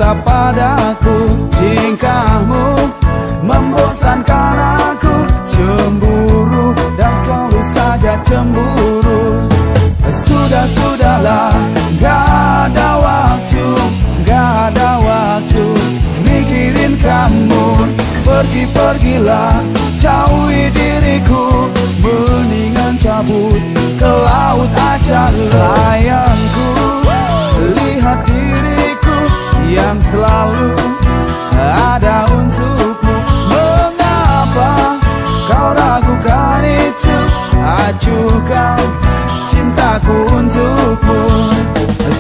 cinta padaku. Tingkahmu membosankan aku, cemburu dan selalu saja cemburu. Sudahlah, gak ada waktu, gak ada waktu mikirin kamu. Pergilah, jauhi diriku, mendingan cabut ke laut aja. Sayangku, lihat diriku yang selalu ada untukmu. Mengapa kau ragukan itu? Ajukan cintaku untukmu.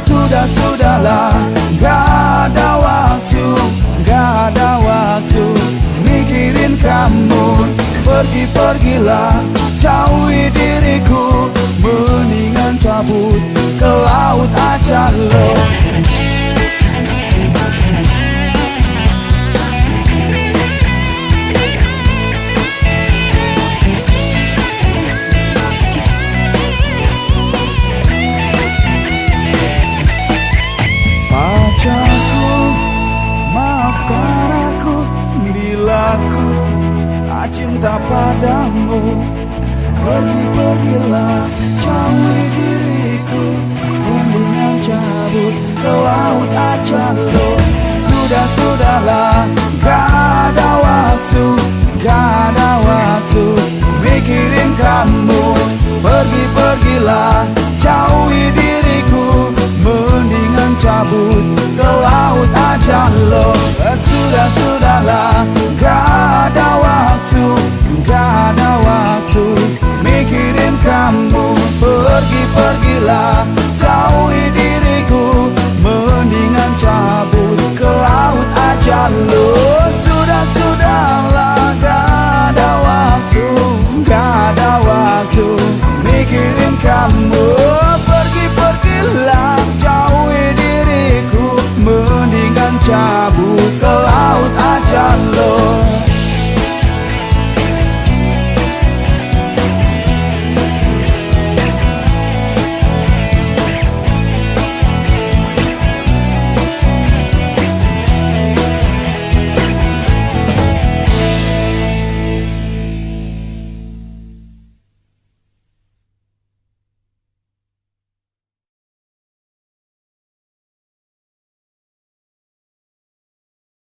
Sudahlah, gak ada waktu, gak ada waktu mikirin kamu. Pergilah, jauhi diriku, mendingan cabut ke laut aja lo. Pacarku, maafkan aku bila ku cinta padamu. Pergilah, jauhi diriku, mendingan cabut ke laut aja lo. Sudahlah, gak ada waktu, gak ada waktu mikirin kamu. Pergilah, jauhi diriku, mendingan cabut ke laut aja lo. Sudahlah, gak ada waktu, gak ada waktu mikirin kamu. Pergilah, jauhi diriku, mendingan cabut ke laut aja lo. Sudahlah, gak ada waktu, gak ada waktu mikirin kamu. Pergilah, jauhi diriku, mendingan cabut